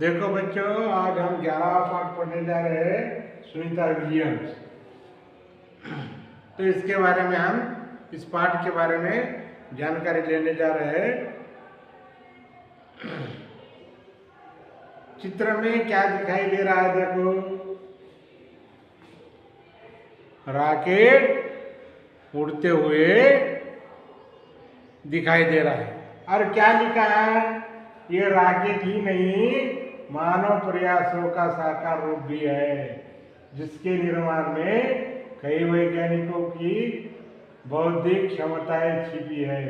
देखो बच्चों, आज हम 11वां पाठ पढ़ने जा रहे हैं सुनीता विलियम्स। तो इसके बारे में हम इस पाठ के बारे में जानकारी लेने जा रहे हैं। चित्र में क्या दिखाई दे रहा है? देखो, रॉकेट उड़ते हुए दिखाई दे रहा है। और क्या लिखा है? ये रॉकेट ही नहीं, मानव प्रयासों का साकार रूप भी है, जिसके निर्माण में कई वैज्ञानिकों की बौद्धिक क्षमताएं छिपी है।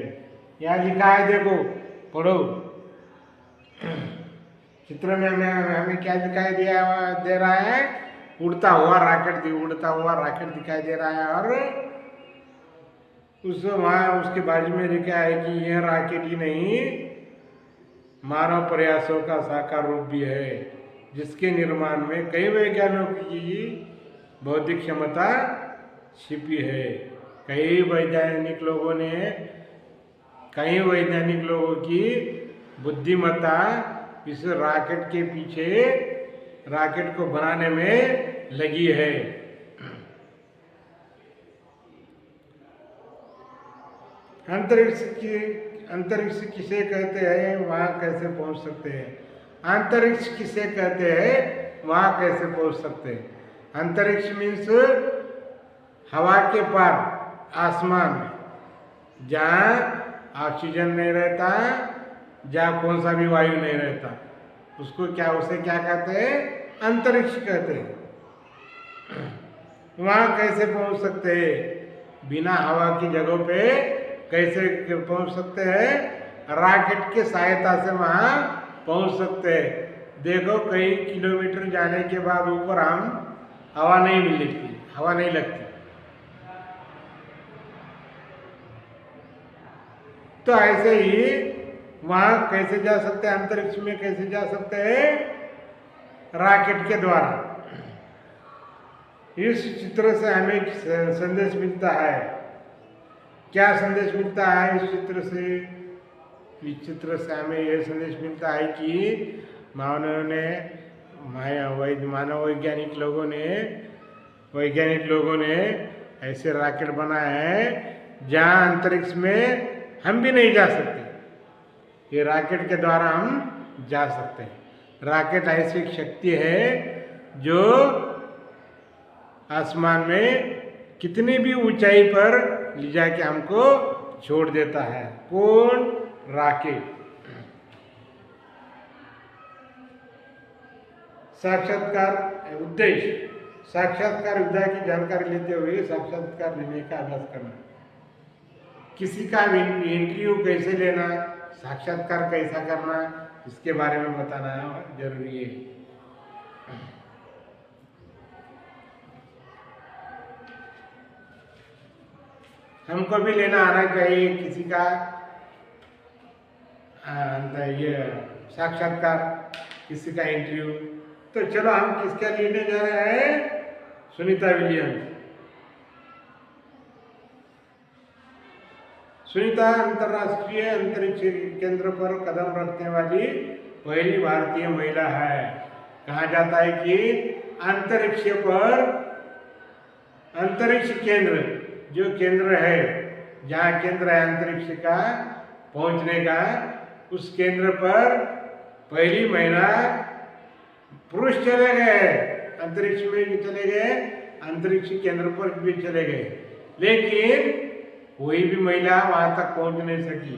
यहाँ लिखा है, देखो पढ़ो। चित्र में हमें क्या दिखाई दे रहा है? उड़ता हुआ रॉकेट दिखाई दे रहा है। और उसके बाजू में लिखा है कि यह रॉकेट ही नहीं, मानव प्रयासों का साकार रूप भी है, जिसके निर्माण में कई वैज्ञानिकों की बौद्धिक क्षमता छिपी है। कई वैज्ञानिक लोगों की बुद्धिमत्ता इस रॉकेट के पीछे, रॉकेट को बनाने में लगी है। अंतरिक्ष किसे कहते हैं, वहां कैसे पहुंच सकते हैं? अंतरिक्ष किसे कहते हैं, वहां कैसे पहुंच सकते हैं? अंतरिक्ष मीन्स हवा के पार, आसमान में, जहाँ ऑक्सीजन नहीं रहता, जहाँ कौन सा भी वायु नहीं रहता, उसे क्या कहते हैं? अंतरिक्ष कहते हैं। वहां कैसे पहुंच सकते हैं? बिना हवा की जगहों पे कैसे पहुंच सकते हैं? रॉकेट के सहायता से वहां पहुंच सकते हैं। देखो, कई किलोमीटर जाने के बाद ऊपर हम हवा नहीं मिलती, हवा नहीं लगती। तो ऐसे ही वहां कैसे जा सकते हैं? अंतरिक्ष में कैसे जा सकते हैं? रॉकेट के द्वारा। इस चित्र से हमें संदेश मिलता है। क्या संदेश मिलता है इस चित्र से? इस चित्र से हमें यह संदेश मिलता है कि मानव वैज्ञानिक लोगों ने ऐसे रॉकेट बनाए हैं जहाँ अंतरिक्ष में हम भी नहीं जा सकते। ये रॉकेट के द्वारा हम जा सकते हैं। रॉकेट ऐसी एक शक्ति है जो आसमान में कितनी भी ऊंचाई पर ले जाके हमको छोड़ देता है। कौन? रॉकेट। साक्षात्कार विद्या की जानकारी लेते हुए साक्षात्कार लेने का अभ्यास करना। किसी का इंटरव्यू कैसे लेना, साक्षात्कार कैसा करना, इसके बारे में बताना जरूरी है। हमको भी लेना आना चाहिए किसी का ये साक्षात्कार, किसी का इंटरव्यू। तो चलो, हम किसका लेने जा रहे हैं? सुनीता विलियम्स। सुनीता अंतर्राष्ट्रीय अंतरिक्ष केंद्र पर कदम रखने वाली पहली भारतीय महिला है। कहा जाता है कि अंतरिक्ष केंद्र, जो केंद्र है, जहाँ केंद्र है अंतरिक्ष का पहुंचने का, उस केंद्र पर पहली महिला, पुरुष चले गए, अंतरिक्ष में भी चले गए, अंतरिक्ष केंद्र पर भी चले गए, लेकिन कोई भी महिला वहां तक पहुंच नहीं सकी।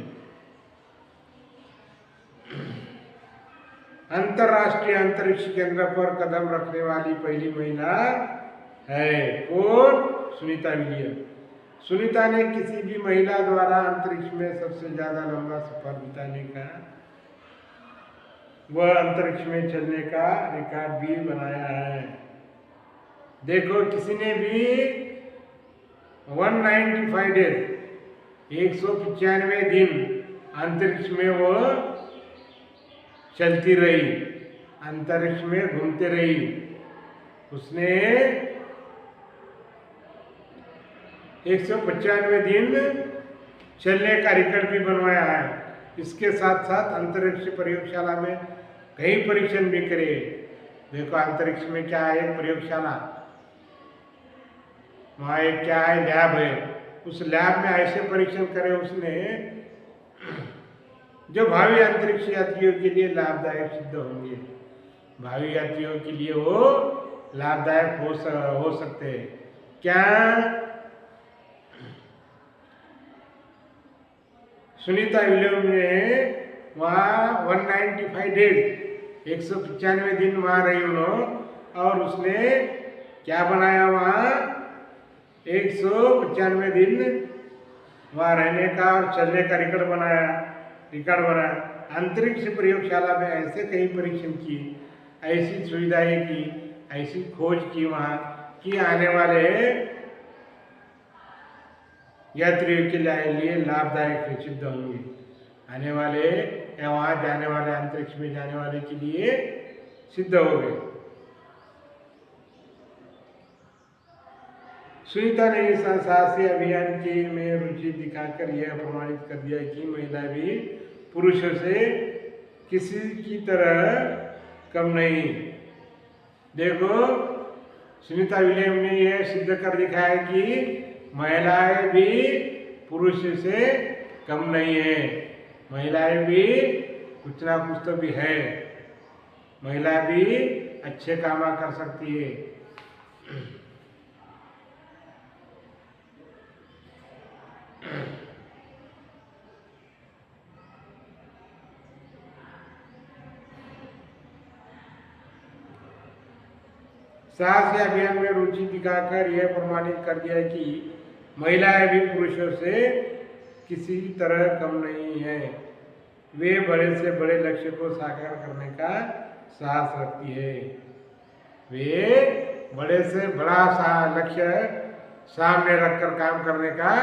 अंतरराष्ट्रीय अंतरिक्ष केंद्र पर कदम रखने वाली पहली महिला है कौन? सुनीता विलियम्स। सुनीता ने किसी भी महिला द्वारा अंतरिक्ष में सबसे ज्यादा लंबा सफर बिताने का, वह अंतरिक्ष में चलने का रिकॉर्ड भी बनाया है। देखो, किसी ने भी 195 डेज, 195 दिन अंतरिक्ष में वो चलती रही, अंतरिक्ष में घूमते रही। उसने 195 दिन चलने का रिकॉर्ड भी बनवाया है। इसके साथ साथ अंतरिक्ष प्रयोगशाला में कहीं परीक्षण भी करे। देखो अंतरिक्ष में क्या है, प्रयोगशाला, वहाँ एक क्या है, लैब है। उस लैब में ऐसे परीक्षण करे उसने जो भावी अंतरिक्ष यात्रियों के लिए लाभदायक सिद्ध होंगे। भावी यात्रियों के लिए वो लाभदायक हो सकते हैं। क्या सुनीता विलियम ने वहाँ 195 डेज 195 दिन वहाँ रही उन्होंने, और उसने क्या बनाया वहाँ 195 दिन वहाँ रहने का और चलने का रिकॉर्ड बनाया। अंतरिक्ष प्रयोगशाला में ऐसे कई परीक्षण किए, ऐसी सुविधाएं की, ऐसी खोज की वहाँ कि आने वाले यात्रियों के लिए लाभदायक सिद्ध होंगे। आने वाले या वहाँ जाने वाले, अंतरिक्ष में जाने वाले के लिए सिद्ध हो गए। सुनीता ने इस साहसी अभियान की में रुचि दिखाकर यह प्रमाणित कर दिया कि महिला भी पुरुषों से किसी की तरह कम नहीं। देखो सुनीता विलियम ने यह सिद्ध कर दिखाया कि महिलाएं भी पुरुष से कम नहीं है। महिलाएं भी कुछ ना कुछ तो भी है, महिला भी अच्छे काम कर सकती है। साहसी अभियान में रुचि दिखाकर यह प्रमाणित कर दिया कि महिलाएं भी पुरुषों से किसी तरह कम नहीं है। वे बड़े से बड़े लक्ष्य को साकार करने का साहस रखती है। वे बड़े से बड़ा लक्ष्य सामने रखकर काम करने का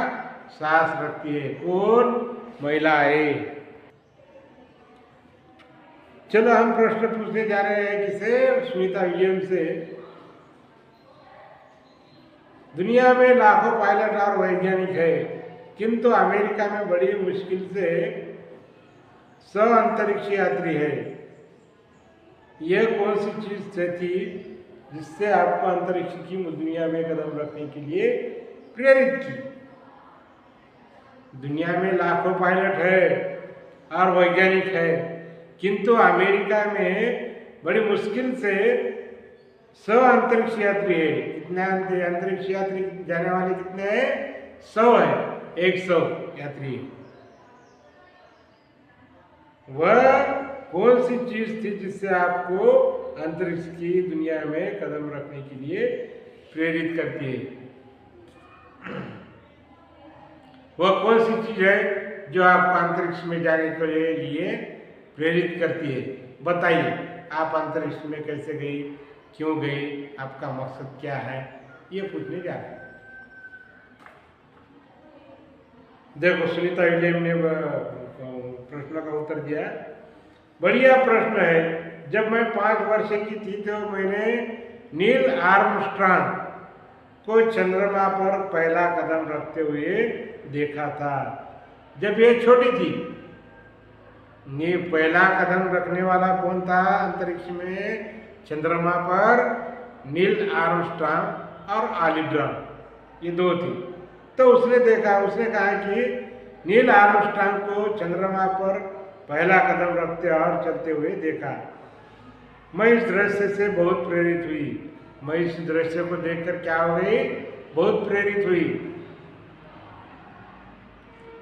साहस रखती है। कौन? महिलाएं। चलो हम प्रश्न पूछने जा रहे हैं किसे? सुनीता विलियम से। दुनिया में लाखों पायलट और वैज्ञानिक है, किंतु अमेरिका में बड़ी मुश्किल से 100 अंतरिक्ष यात्री है। यह कौन सी चीज थी जिससे आपको अंतरिक्ष की दुनिया में कदम रखने के लिए प्रेरित की? दुनिया में लाखों पायलट है और वैज्ञानिक है, किंतु अमेरिका में बड़ी मुश्किल से 100 अंतरिक्ष यात्री है। कितने अंतरिक्ष यात्री जाने वाले कितने हैं? 100 है, 100 यात्री। वह कौन सी चीज थी जिससे आपको अंतरिक्ष की दुनिया में कदम रखने के लिए प्रेरित करती है? वह कौन सी चीज है जो आपको अंतरिक्ष में जाने के लिए प्रेरित करती है? बताइए, आप अंतरिक्ष में कैसे गई, क्यों गई, आपका मकसद क्या है, ये पूछने जा रहे हैं। देखो सुनीता विलियम ने प्रश्न का उत्तर दिया। बढ़िया प्रश्न है। जब मैं 5 वर्ष की थी तो मैंने नील आर्मस्ट्रांग को चंद्रमा पर पहला कदम रखते हुए देखा था। जब ये छोटी थी, पहला कदम रखने वाला कौन था अंतरिक्ष में? चंद्रमा पर नील आर्मस्ट्रांग और ऑलिड्रॉन, ये 2 थी। तो उसने देखा, उसने कहा कि नील आर्मस्ट्रांग को चंद्रमा पर पहला कदम रखते और चलते हुए देखा। मैं इस दृश्य से बहुत प्रेरित हुई। मैं इस दृश्य को देखकर क्या हो गई? बहुत प्रेरित हुई।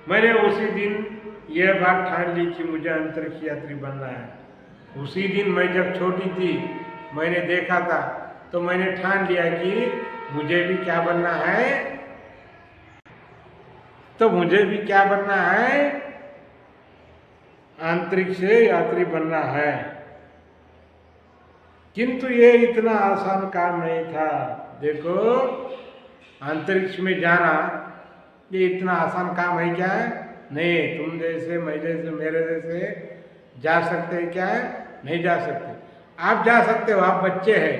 मैंने उसी दिन यह बात ठान ली कि मुझे अंतरिक्ष यात्री बनना है। उसी दिन मैं जब छोटी थी, मैंने देखा था, तो मैंने ठान लिया कि मुझे भी क्या बनना है? तो मुझे भी क्या बनना है? अंतरिक्ष यात्री बनना है। किंतु ये इतना आसान काम नहीं था। देखो अंतरिक्ष में जाना ये इतना आसान काम है क्या? नहीं। तुम जैसे, मैं जैसे, मेरे जैसे जा सकते हैं क्या? नहीं जा सकते। आप जा सकते हो, आप बच्चे हैं,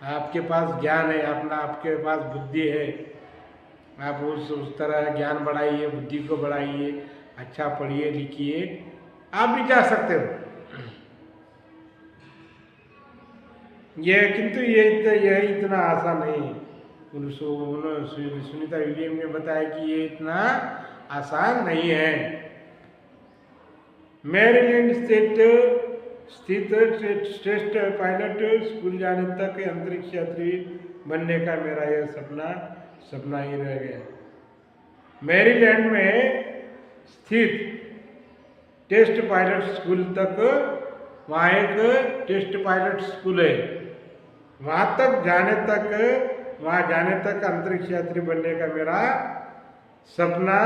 आपके पास ज्ञान है, आपके पास बुद्धि है। आप उस तरह ज्ञान बढ़ाइए, बुद्धि को बढ़ाइए, अच्छा पढ़िए लिखिए, आप भी जा सकते हो। ये किंतु ये इतना आसान नहीं है। सुनीता विलियम ने बताया कि ये इतना आसान नहीं है। मैरीलैंड स्थित टेस्ट पायलट स्कूल जाने तक अंतरिक्ष यात्री बनने का मेरा यह सपना ही रह गया। मैरीलैंड में स्थित टेस्ट पायलट स्कूल तक, वहाँ एक टेस्ट पायलट स्कूल है, वहाँ जाने तक अंतरिक्ष यात्री बनने का मेरा सपना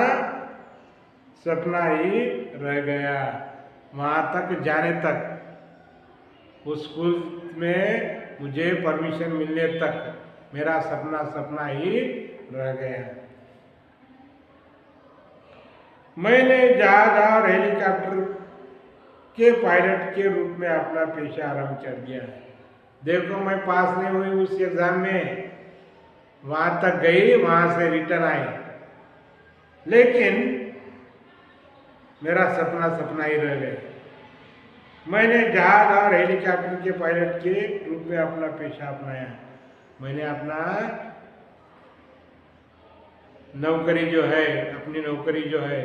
ही रह गया। वहाँ तक जाने तक, उस स्कूल में मुझे परमिशन मिलने तक मेरा सपना ही रह गया। मैंने जहाज और हेलीकॉप्टर के पायलट के रूप में अपना पेशा आरंभ कर दिया। देखो, मैं पास नहीं हुई उस एग्जाम में, वहां तक गई, वहां से रिटर्न आई, लेकिन मेरा सपना ही रह गया। मैंने जहाज और हेलीकॉप्टर के पायलट के रूप में अपना पेशा अपनाया। मैंने अपना अपनी नौकरी जो है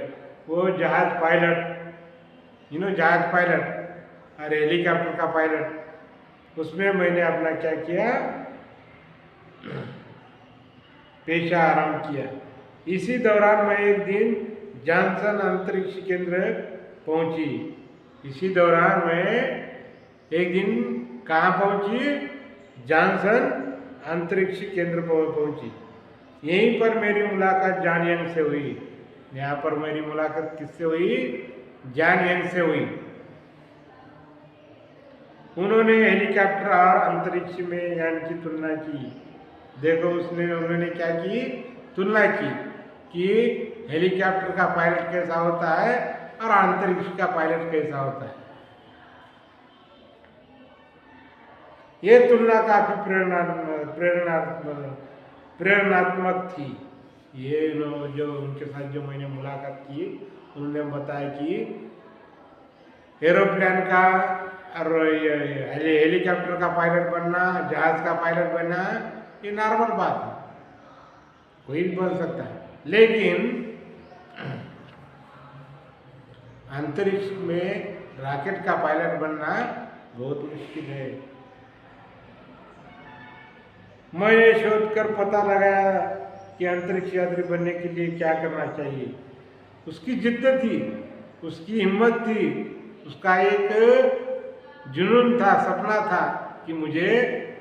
वो जहाज पायलट, जहाज पायलट और हेलीकॉप्टर का पायलट, उसमें मैंने अपना क्या किया, पेशा आरंभ किया। इसी दौरान मैं एक दिन जॉनसन अंतरिक्ष केंद्र पहुंची। इसी दौरान मैं एक दिन कहाँ पहुंची? जॉनसन अंतरिक्ष केंद्र पहुंची। यहीं पर मेरी मुलाकात जॉन यंग से हुई। यहाँ पर मेरी मुलाकात किससे हुई? जॉन यंग से हुई। उन्होंने हेलीकॉप्टर और अंतरिक्ष में यान की तुलना की। देखो, उन्होंने क्या की? तुलना की कि हेलीकॉप्टर का पायलट कैसा होता है और अंतरिक्ष का पायलट कैसा होता है। ये तुलना काफी प्रेरणात्मक थी। ये जो उनके साथ जो मैंने मुलाकात की, उन्होंने बताया कि एरोप्लेन का और हेलीकॉप्टर का पायलट बनना, जहाज का पायलट बनना, ये नॉर्मल बात है, कोई भी बन सकता है। लेकिन अंतरिक्ष में रॉकेट का पायलट बनना बहुत मुश्किल है। मैंने शोध कर पता लगाया कि अंतरिक्ष यात्री बनने के लिए क्या करना चाहिए। उसकी जिद्दत थी, उसकी हिम्मत थी, उसका एक जुनून था, सपना था कि मुझे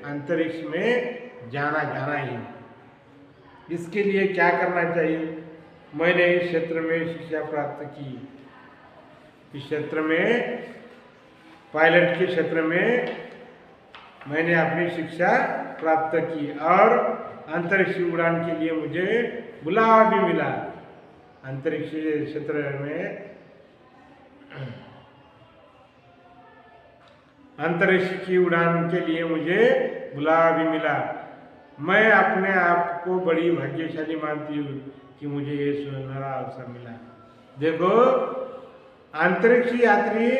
अंतरिक्ष में जाना ही। इसके लिए क्या करना चाहिए? मैंने इस क्षेत्र में शिक्षा प्राप्त की। इस क्षेत्र में, पायलट के क्षेत्र में मैंने अपनी शिक्षा प्राप्त की और अंतरिक्ष उड़ान के लिए मुझे बुलावा भी मिला। अंतरिक्ष क्षेत्र में अंतरिक्ष की उड़ान के लिए मुझे बुलावा भी मिला। मैं अपने आप को बड़ी भाग्यशाली मानती हूँ कि मुझे ये सुनहरा अवसर मिला। देखो, अंतरिक्ष यात्री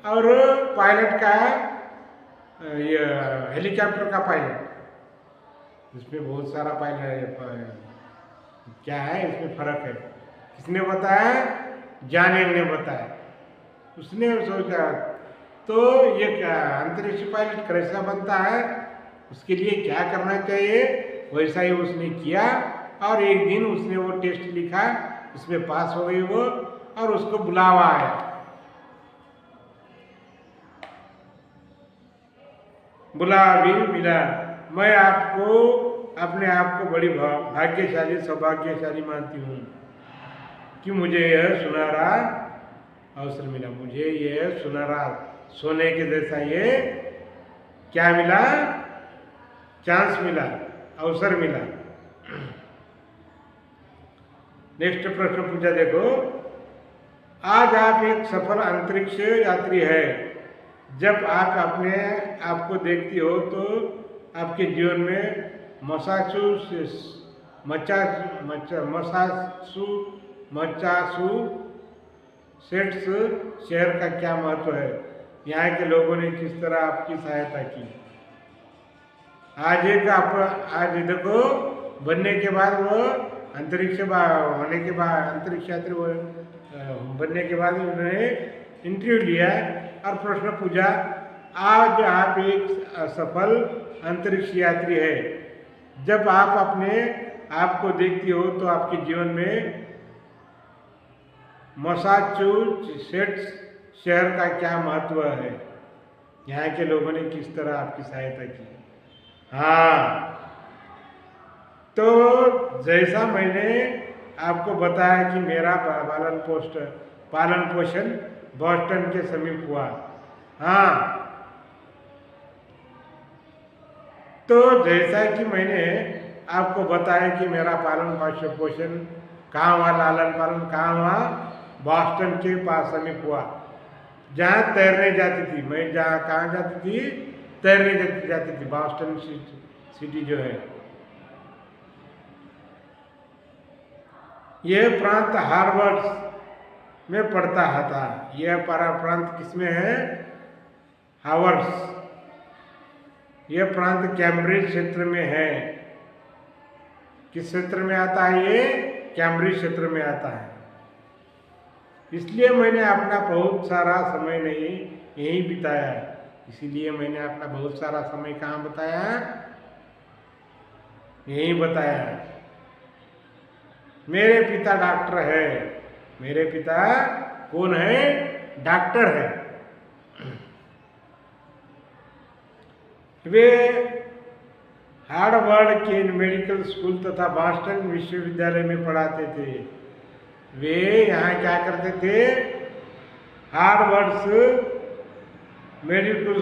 और पायलट का, ये हेलीकॉप्टर का पायलट, इसमें बहुत सारा पायलट क्या है, इसमें फर्क है। किसने बताया? जॉन यंग ने बताया। उसने सोचा तो ये अंतरिक्ष पायलट कैसा बनता है, उसके लिए क्या करना चाहिए, वैसा ही उसने किया। और एक दिन उसने वो टेस्ट लिखा, उसमें पास हो गई वो, और उसको बुलावा आया। बुलावा भी मिला। मैं अपने आप को बड़ी भाग्यशाली, सौभाग्यशाली मानती हूँ कि मुझे यह सुनहरा अवसर मिला। मुझे यह सुनहरा, सोने के जैसा ये क्या मिला? चांस मिला, अवसर मिला। नेक्स्ट प्रश्न पूछा, देखो, आज आप एक सफल अंतरिक्ष यात्री है। जब आप अपने आप को देखती हो तो आपके जीवन में मसाचुसेट्स शहर का क्या महत्व है? यहाँ के लोगों ने किस तरह आपकी सहायता की? आज देखो बनने के बाद वो अंतरिक्ष होने के बाद अंतरिक्ष यात्री बनने के बाद उन्होंने इंटरव्यू लिया और प्रश्न पूछा, आज आप एक सफल अंतरिक्ष यात्री है। जब आप अपने आप को देखती हो तो आपके जीवन में मैसाचुसेट्स शहर का क्या महत्व है? यहाँ के लोगों ने किस तरह आपकी सहायता की? हाँ, तो जैसा मैंने आपको बताया कि मेरा पालन पोषण बॉस्टन के समीप हुआ। हाँ, तो जैसा कि मैंने आपको बताया कि मेरा पालन पोषण कहाँ हुआ, लालन पालन कहाँ हुआ, बॉस्टन के पास समीप हुआ, जहाँ तैरने जाती थी मैं। जहाँ कहाँ जाती थी? तैरने जाती थी। बॉस्टन सिटी जो है, यह प्रांत हार्वर्ड में पड़ता था। यह प्रांत किसमें है? हावर्ड्स। यह प्रांत कैम्ब्रिज क्षेत्र में है। किस क्षेत्र में आता है? ये कैम्ब्रिज क्षेत्र में आता है। इसलिए मैंने अपना बहुत सारा समय नहीं यहीं बिताया। इसीलिए मैंने अपना बहुत सारा समय कहाँ बताया? यहीं बताया। मेरे पिता डॉक्टर है। मेरे पिता कौन है? डॉक्टर है। वे हार्वर्ड के मेडिकल स्कूल तथा बॉस्टन विश्वविद्यालय में पढ़ाते थे। वे यहाँ क्या करते थे? हार्वर्ड मेडिकल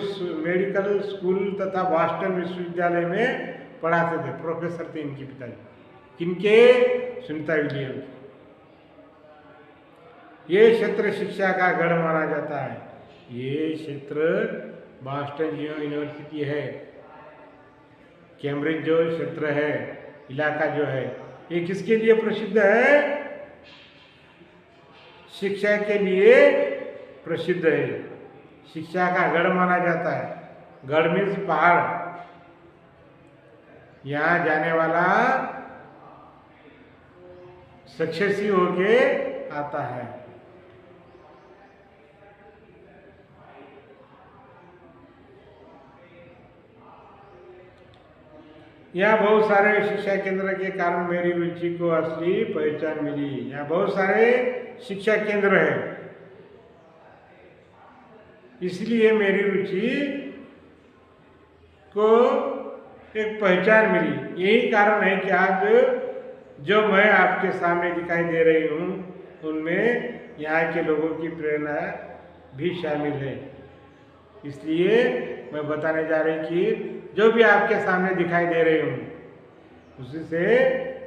स्कूल तथा बॉस्टन विश्वविद्यालय में पढ़ाते थे। प्रोफेसर थे इनके पिताजी। किनके? सुनीता विलियम्स। ये क्षेत्र शिक्षा का गढ़ माना जाता है। ये क्षेत्र बॉस्टन यूनिवर्सिटी है, कैम्ब्रिज जो क्षेत्र है, इलाका जो है, ये किसके लिए प्रसिद्ध है? शिक्षा के लिए प्रसिद्ध है। शिक्षा का गढ़ माना जाता है। गढ़ मीन्स पहाड़। यहाँ जाने वाला सक्सेसी होके आता है। यहाँ बहुत सारे शिक्षा केंद्र के कारण मेरी रुचि को असली पहचान मिली। यहाँ बहुत सारे शिक्षा केंद्र हैं, इसलिए मेरी रुचि को एक पहचान मिली। यही कारण है कि आज जो मैं आपके सामने दिखाई दे रही हूँ, उनमें यहाँ के लोगों की प्रेरणा भी शामिल है। इसलिए मैं बताने जा रही कि जो भी आपके सामने दिखाई दे रही हूँ, उसी से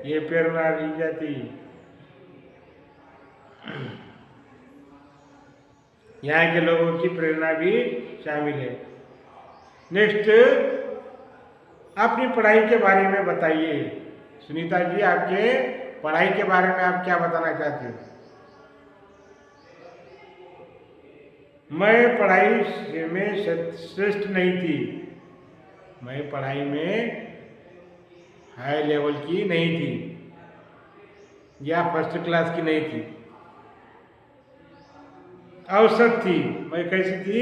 ये प्रेरणा ली जाती। यहाँ के लोगों की प्रेरणा भी शामिल है। नेक्स्ट, अपनी पढ़ाई के बारे में बताइए। सुनीता जी, आपके पढ़ाई के बारे में आप क्या बताना चाहते हो? मैं पढ़ाई में श्रेष्ठ नहीं थी। मैं पढ़ाई में हाई लेवल की नहीं थी या फर्स्ट क्लास की नहीं थी, औसत थी। मैं कैसी थी?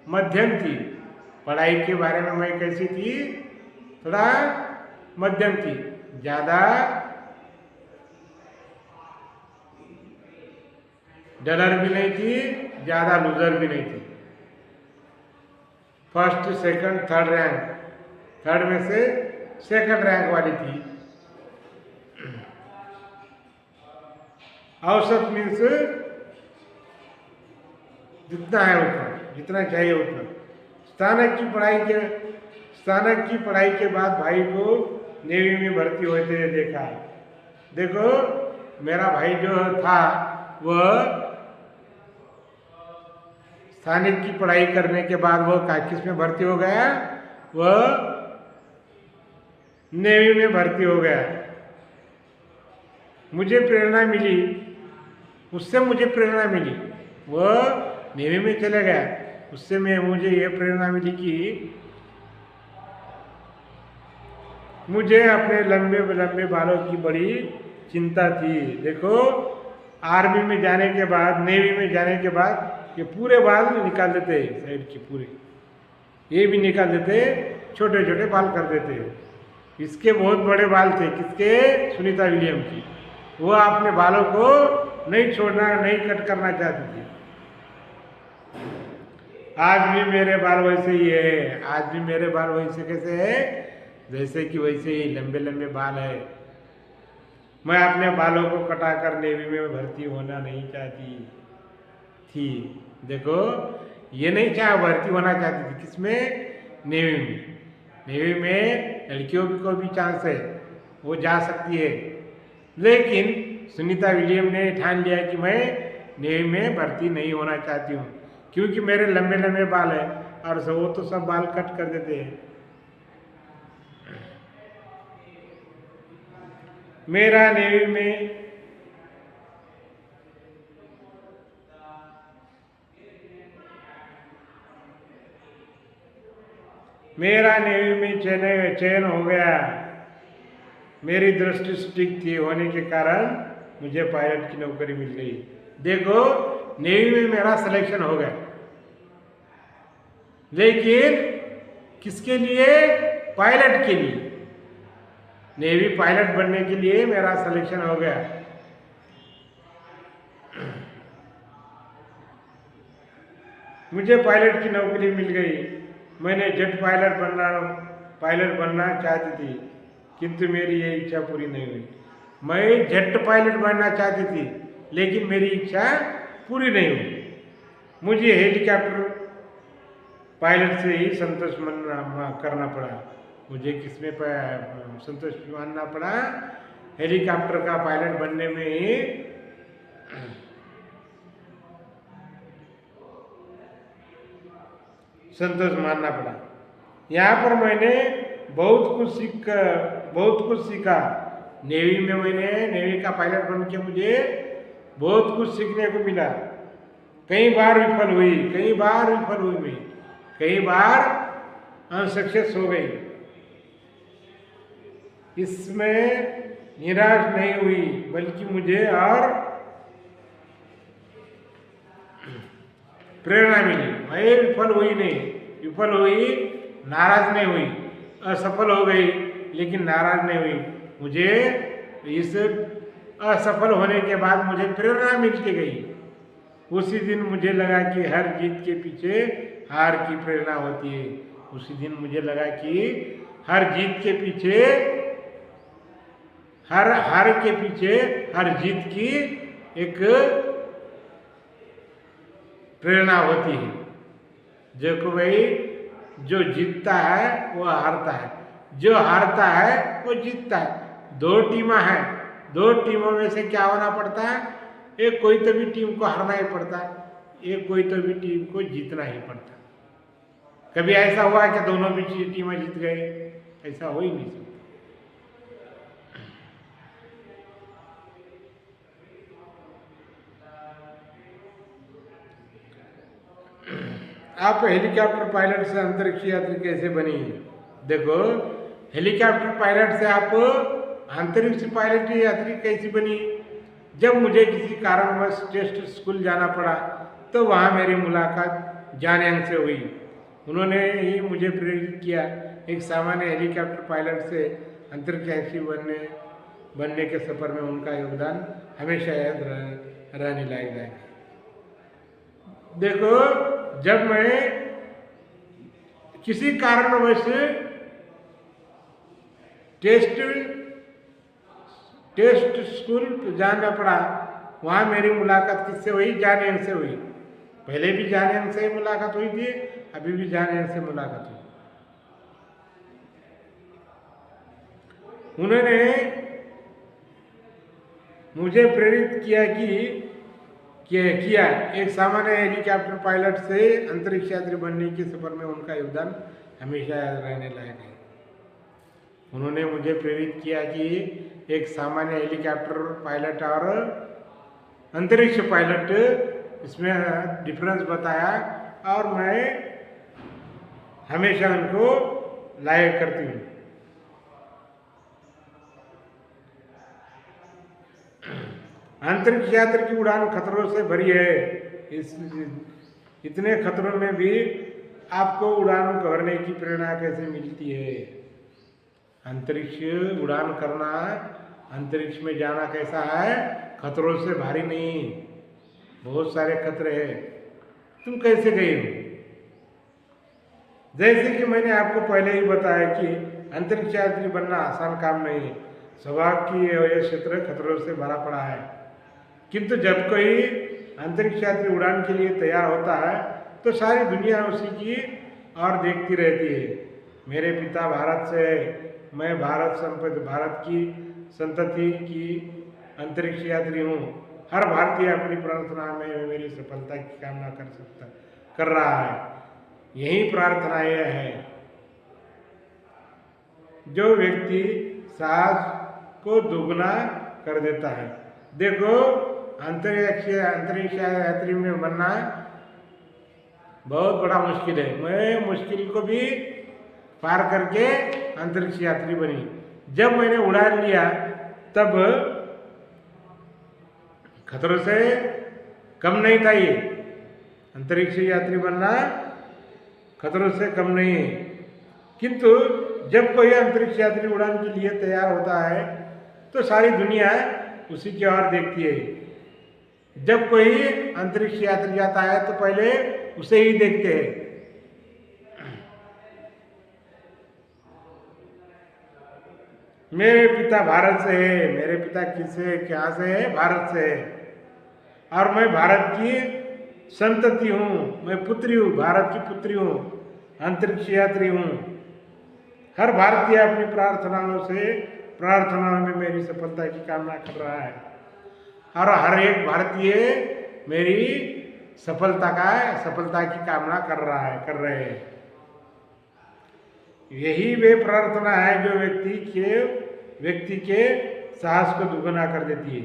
मध्यम थी। पढ़ाई के बारे में मैं कैसी थी? थोड़ा मध्यम थी। ज़्यादा डलर भी नहीं थी, ज़्यादा लूजर भी नहीं थी। First, second, third rank, third में से सेकंड रैंक वाली थी। औसत मीन्स जितना है उतना, जितना चाहिए उतना। स्नातक की पढ़ाई के बाद भाई को नेवी में भर्ती होते हुए देखा। देखो, मेरा भाई जो था वह स्नातक की पढ़ाई करने के बाद वह किस में भर्ती हो गया? वह नेवी में भर्ती हो गया। मुझे प्रेरणा मिली, उससे मुझे प्रेरणा मिली। वह नेवी में चला गया, उससे मुझे ये प्रेरणा मिली कि मुझे अपने लंबे लंबे बालों की बड़ी चिंता थी। देखो, आर्मी में जाने के बाद, नेवी में जाने के बाद ये पूरे बाल निकाल देते साइड के पूरे, ये भी निकाल देते, छोटे छोटे बाल कर देते। इसके बहुत बड़े बाल थे, किसके? सुनीता विलियम की। वो अपने बालों को नहीं छोड़ना, नहीं कट करना चाहती थी। आज भी मेरे बाल वैसे ही है, आज भी मेरे बाल वैसे कैसे है? जैसे कि वैसे ही लंबे लंबे बाल है। मैं अपने बालों को कटाकर नेवी में भर्ती होना नहीं चाहती थी। देखो, ये नहीं चाह भर्ती होना चाहती थी, किसमें? नेवी में। नेवी में लड़कियों को भी चांस है, वो जा सकती है। लेकिन सुनीता विलियम ने ठान लिया कि मैं नेवी में भर्ती नहीं होना चाहती हूँ, क्योंकि मेरे लंबे लंबे बाल है और वो तो सब बाल कट कर देते हैं। मेरा नेवी में चयन हो गया। मेरी दृष्टि स्टिक थी होने के कारण मुझे पायलट की नौकरी मिल गई। देखो, नेवी में मेरा सिलेक्शन हो गया, लेकिन किसके लिए? पायलट के लिए। नेवी पायलट बनने के लिए मेरा सिलेक्शन हो गया। मुझे पायलट की नौकरी मिल गई। मैंने जेट पायलट बनना चाहती थी, किंतु मेरी ये इच्छा पूरी नहीं हुई। मैं जेट पायलट बनना चाहती थी, लेकिन मेरी इच्छा पूरी नहीं हुई। मुझे हेलीकॉप्टर पायलट से ही संतोष करना पड़ा। मुझे किसमें संतोष मानना पड़ा? हेलीकॉप्टर का पायलट बनने में ही संतोष मानना पड़ा। यहाँ पर मैंने बहुत कुछ सीखा। नेवी में मैंने नेवी का पायलट बन के मुझे बहुत कुछ सीखने को मिला। कई बार विफल हुई मैं, कई बार अनसक्सेस हो गई। इसमें निराश नहीं हुई, बल्कि मुझे और प्रेरणा मिली। मैं विफल हुई, नाराज नहीं हुई, असफल हो गई लेकिन नाराज नहीं हुई। मुझे इस असफल होने के बाद मुझे प्रेरणा मिल के गई। उसी दिन मुझे लगा कि हर जीत के पीछे हार की प्रेरणा होती है। उसी दिन मुझे लगा कि हर जीत के पीछे, हर हार के पीछे हर जीत की एक प्रेरणा होती है। जो कि भाई, जो जीतता है वो हारता है, जो हारता है वो जीतता है। दो टीमें हैं, दो टीमों में से क्या होना पड़ता है? एक कोई तो भी टीम को हारना ही पड़ता है, एक कोई तो भी टीम को जीतना ही पड़ता है। कभी ऐसा हुआ कि दोनों भी टीमें जीत गए? ऐसा हो ही नहीं सकता। आप हेलीकॉप्टर पायलट से अंतरिक्ष यात्री कैसे बनी? देखो, हेलीकॉप्टर पायलट से आप अंतरिक्ष पायलट यात्री कैसी बनी? जब मुझे किसी कारणवश टेस्ट स्कूल जाना पड़ा तो वहाँ मेरी मुलाकात जान यांग से हुई। उन्होंने ही मुझे प्रेरित किया। एक सामान्य हेलीकॉप्टर पायलट से अंतरिक्ष यात्री बनने के सफर में उनका योगदान हमेशा याद रहने लायक है। देखो, जब मैं किसी कारणवश टेस्ट स्कूल जाना पड़ा, वहाँ मेरी मुलाकात किससे हुई? जान यांग से हुई। पहले भी जान यांग से मुलाकात हुई थी, अभी भी जान यांग से मुलाकात हुई। उन्होंने मुझे प्रेरित किया एक सामान्य हेलीकॉप्टर पायलट से अंतरिक्ष यात्री बनने के सफर में उनका योगदान हमेशा याद रहने लायक है। उन्होंने मुझे प्रेरित किया कि एक सामान्य हेलीकॉप्टर पायलट और अंतरिक्ष पायलट, इसमें डिफरेंस बताया और मैं हमेशा उनको लायक करती हूँ। अंतरिक्ष यात्री की उड़ान खतरों से भरी है। इस इतने खतरों में भी आपको उड़ान भरने की प्रेरणा कैसे मिलती है? अंतरिक्ष उड़ान करना, अंतरिक्ष में जाना कैसा है? खतरों से भारी नहीं, बहुत सारे खतरे हैं। तुम कैसे गए हो? जैसे कि मैंने आपको पहले ही बताया कि अंतरिक्ष यात्री बनना आसान काम नहीं है। सौभाग्य की यह क्षेत्र खतरों से भरा पड़ा है, किंतु जब कोई अंतरिक्ष यात्री उड़ान के लिए तैयार होता है तो सारी दुनिया उसी की और देखती रहती है। मेरे पिता भारत से है, मैं भारत की संतति की अंतरिक्ष यात्री हूँ। हर भारतीय अपनी प्रार्थना में मेरी सफलता की कामना कर रहा है। यही प्रार्थना यह है। जो व्यक्ति साहस को दुगना कर देता है। देखो, अंतरिक्ष यात्री में बनना बहुत बड़ा मुश्किल है। मैं मुश्किल को भी पार करके अंतरिक्ष यात्री बनी। जब मैंने उड़ान लिया तब खतरों से कम नहीं था। ये अंतरिक्ष यात्री बनना खतरों से कम नहीं है, किंतु जब कोई अंतरिक्ष यात्री उड़ान के लिए तैयार होता है तो सारी दुनिया उसी की ओर देखती है। जब कोई अंतरिक्ष यात्री जाता है तो पहले उसे ही देखते हैं। मेरे पिता भारत से है। मेरे पिता किससे, क्या से है? भारत से है। और मैं भारत की संतति हूँ, मैं पुत्री हूँ, भारत की पुत्री हूँ, अंतरिक्ष यात्री हूँ। हर भारतीय अपनी प्रार्थनाओं में मेरी सफलता की कामना कर रहा है, और हर एक भारतीय मेरी सफलता की कामना कर रहे हैं। यही वे प्रार्थना है जो व्यक्ति के साहस को दुगना कर देती है।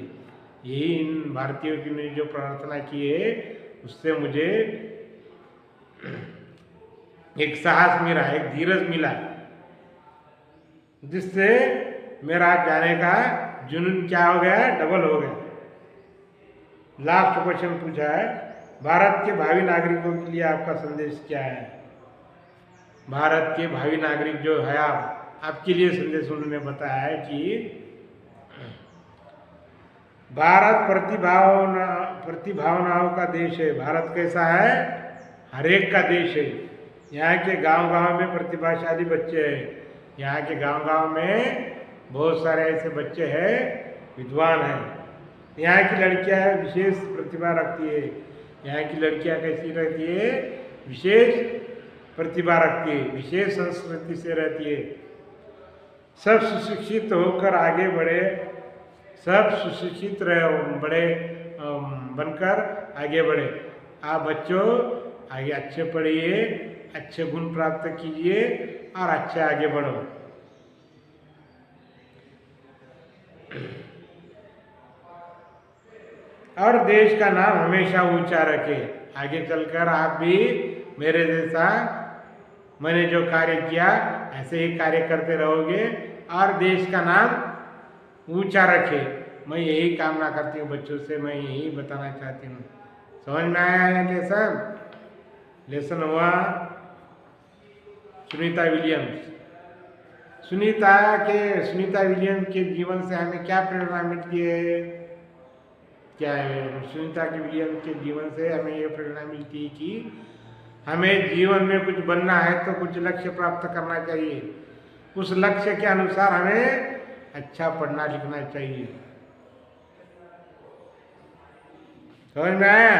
यही इन भारतीयों की ने जो प्रार्थना की है, उससे मुझे एक साहस मिला, एक धीरज मिला, जिससे मेरा जाने का जुनून क्या हो गया? डबल हो गया। लास्ट क्वेश्चन पूछा है, भारत के भावी नागरिकों के लिए आपका संदेश क्या है? भारत के भावी नागरिक जो है, आपके लिए संदेश उन्होंने बताया है कि भारत प्रतिभावनाओं का देश है। भारत कैसा है? हर एक का देश है। यहाँ के गांव-गांव में प्रतिभाशाली बच्चे हैं। यहाँ के गांव-गांव में बहुत सारे ऐसे बच्चे हैं, विद्वान हैं। यहाँ की लड़कियाँ विशेष प्रतिभा रखती है। यहाँ की लड़कियाँ कैसी रहती है? विशेष प्रतिभा रखती है, विशेष संस्कृति से रहती है। सब सुशिक्षित होकर आगे बढ़े, सब सुशिक्षित बड़े बनकर आगे बढ़े। आप बच्चों आगे अच्छे पढ़िए, अच्छे गुण प्राप्त कीजिए और अच्छे आगे बढ़ो। और देश का नाम हमेशा ऊंचा रखें। आगे चलकर आप भी मेरे जैसा मैंने जो कार्य किया ऐसे ही कार्य करते रहोगे और देश का नाम ऊंचा रखे। मैं यही कामना करती हूँ बच्चों से, मैं यही बताना चाहती हूँ। समझ में आया है? लेसन हुआ सुनीता विलियम्स के जीवन से हमें क्या प्रेरणा मिलती है? क्या है? सुनीता के विलियम्स के जीवन से हमें ये प्रेरणा मिलती है कि हमें जीवन में कुछ बनना है तो कुछ लक्ष्य प्राप्त करना चाहिए। उस लक्ष्य के अनुसार हमें अच्छा पढ़ना लिखना चाहिए। समझ में आया?